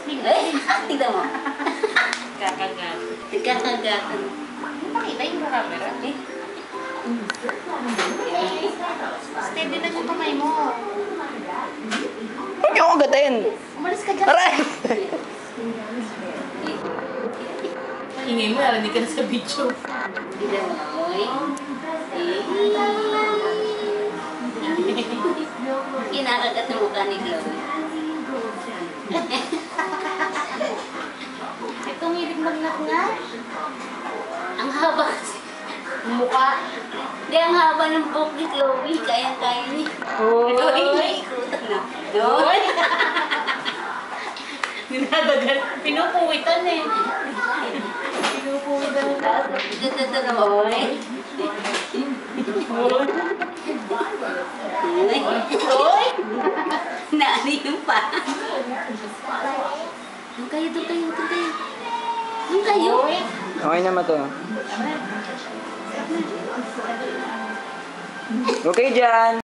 Tignan mo. Kakagat. Nagkakagatan. Pakita yung camera. Steady lang yung kamay mo. Huwag niyo akong gatin. Umalis ka dyan. Aray! Ingay mo, narinig ka na sa video. Tignan mo. Kinakagat ng mukha ni Chloe. Itong hilig magnat-ngat. Ang haba kasi. Mukha. Hindi, ang haba ng buhok ni Chloe. Kaya-kaya niya. Uy! Ikutan na. Uy! Ninadagan. Pinupuwitan eh. Pinupuwitan na. Ito na mo. Uy! Naaliw pa. Doon kayo, doon kayo, doon kayo. Doon kayo. Uy! Okay naman to. Okay dyan.